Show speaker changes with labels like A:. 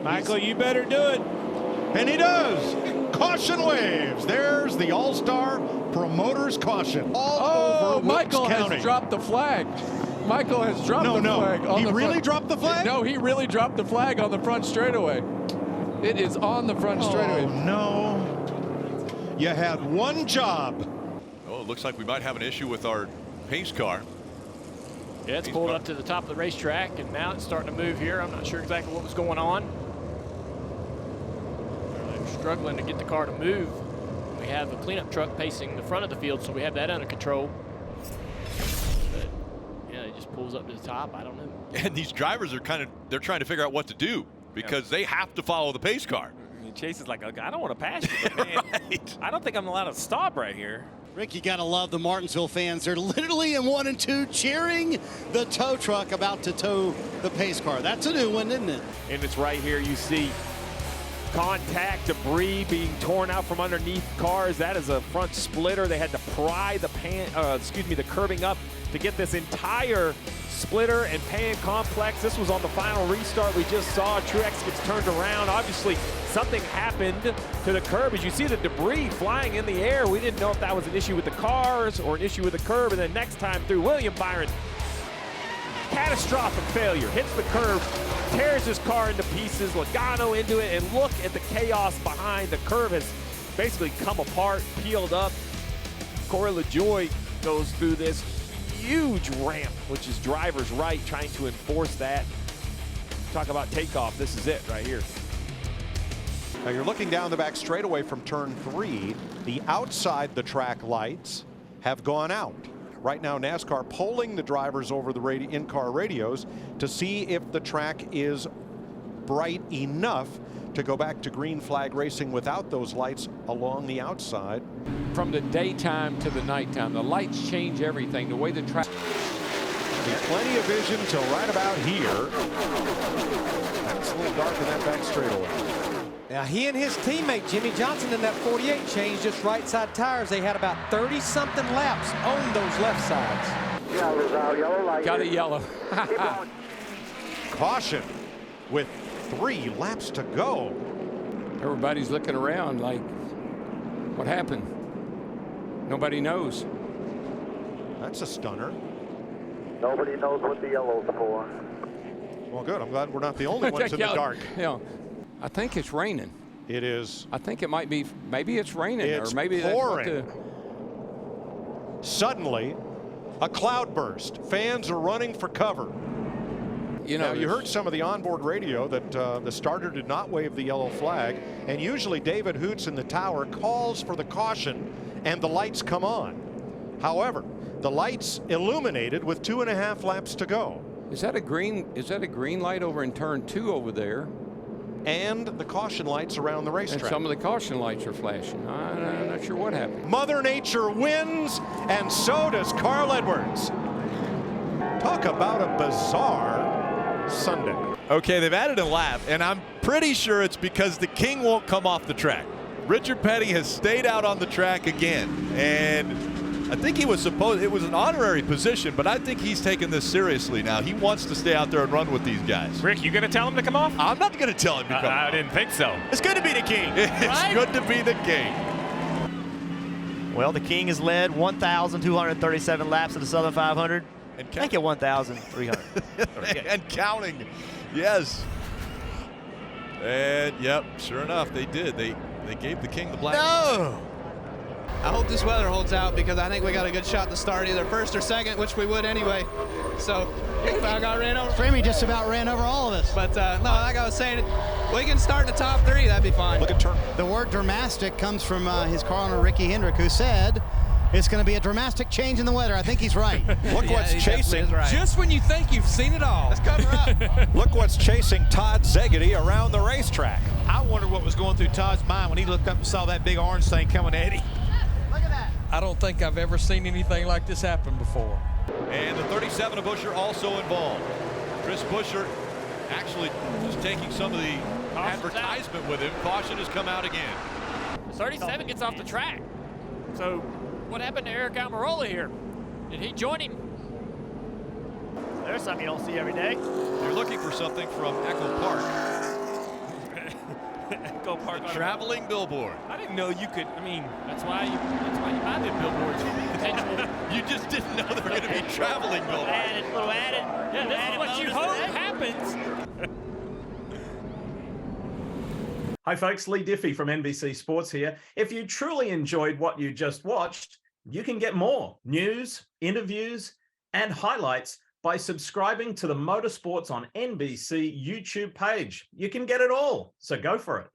A: Michael, you better do it.
B: And he does. Caution waves. There's the All-Star Promoters caution. All over
C: Michael
B: Wilkes County.
C: has dropped the flag. Michael has dropped the flag.
B: He really dropped the flag?
C: No, he really dropped the flag on the front straightaway. It is on the front straightaway.
B: Oh, no. You had one job.
D: Oh, it looks like we might have an issue with our pace car.
A: Yeah, it's pulled up to the top of the racetrack, and now it's starting to move here. I'm not sure exactly what was going on. They're struggling to get the car to move. We have a cleanup truck pacing the front of the field, so we have that under control. But, yeah, it just pulls up to the top. I don't know.
D: And these drivers are they're trying to figure out what to do because they have to follow the pace car.
E: Chase is like, okay, I don't want to pass you, but man,
D: right.
E: I don't think I'm allowed to stop right here.
F: Rick, you gotta love the Martinsville fans. They're literally in 1 and 2 cheering the tow truck about to tow the pace car. That's a new one, isn't it?
A: And it's right here. You see contact debris being torn out from underneath cars. That is a front splitter. They had to pry the the curbing up to get this entire splitter and pan complex. This was on the final restart we just saw. Truex gets turned around. Obviously, something happened to the curb. As you see the debris flying in the air, we didn't know if that was an issue with the cars or an issue with the curb. And then next time through, William Byron, catastrophic failure, hits the curb, tears his car into pieces, Logano into it, and look at the chaos behind. The curb has basically come apart, peeled up. Corey LaJoie goes through this huge ramp, which is driver's right, trying to enforce that. Talk about takeoff. This is it right here.
B: Now you're looking down the back straightaway from turn 3. The outside the track lights have gone out. Right now, NASCAR polling the drivers over the in-car radios to see if the track is bright enough to go back to green flag racing without those lights along the outside.
C: From the daytime to the nighttime, the lights change everything. The way the track.
B: Plenty of vision till right about here. That's a little dark in that back straightaway.
G: Now he and his teammate Jimmy Johnson in that 48 changed just right side tires. They had about 30-something laps on those left sides.
C: Got it yellow.
B: Caution with 3 laps to go.
C: Everybody's looking around like, what happened? Nobody knows.
B: That's a stunner.
H: Nobody knows what the yellow's for.
B: Well, good. I'm glad we're not the only ones in the dark.
C: Yeah, I think it's raining.
B: It is.
C: I think it might be. Maybe it's raining,
B: It's
C: or maybe
B: pouring. Suddenly, a cloud burst. Fans are running for cover.
C: You know,
B: now, you heard some of the onboard radio that the starter did not wave the yellow flag, and usually David Hoots in the tower calls for the caution, and the lights come on. However, the lights illuminated with 2.5 laps to go.
C: Is that a green? Is that a green light over in turn 2 over there?
B: And the caution lights around the racetrack.
C: And some of the caution lights are flashing. I'm not sure what happened.
B: Mother Nature wins, and so does Carl Edwards. Talk about a bizarre Sunday.
D: Okay, they've added a lap, and I'm pretty sure it's because the King won't come off the track. Richard Petty has stayed out on the track again, and I think it was an honorary position, but I think he's taking this seriously now. He wants to stay out there and run with these guys.
A: Rick, you going to tell him to come off?
D: I'm not going to tell him to come off.
A: I didn't think so.
E: It's good to be the king.
D: It's good to be the king.
I: Well, the King has led 1,237 laps of the Southern 500.
D: And
I: I think at 1,300.
D: And counting, yes. And yep, sure enough, they did. They gave the King the black.
J: No! I hope this weather holds out because I think we got a good shot to start either first or second, which we would anyway. So if I got ran over.
F: Framey just about ran over all of us.
J: But no, like I was saying, we can start in the top 3. That'd be fine.
B: Look at turn.
F: The word dramatic comes from his car owner, Ricky Hendrick, who said it's going to be a dramatic change in the weather. I think he's right.
B: Look what's chasing.
J: Right.
G: Just when you think you've seen it all.
J: Let's cover up.
B: Look what's chasing Todd Zegedy around the racetrack.
E: I wonder what was going through Todd's mind when he looked up and saw that big orange thing coming at him.
F: Look at that.
G: I don't think I've ever seen anything like this happen before.
D: And the 37 of Buescher also involved. Chris Buescher actually just taking some of the advertisement with him. Caution has come out again.
A: 37 gets off the track. So what happened to Eric Almirola here? Did he join him?
I: There's something you don't see every day.
D: They're looking for something from Echo Park.
A: Go park on
D: Traveling billboard.
A: I didn't know you could. I mean, that's why you buy the billboards.
D: You just didn't know they were going to be traveling billboards.
A: Yeah, this is what you hope happens.
K: Hi folks, Lee Diffie from NBC Sports here. If you truly enjoyed what you just watched, you can get more news, interviews, and highlights by subscribing to the Motorsports on NBC YouTube page. You can get it all, so go for it.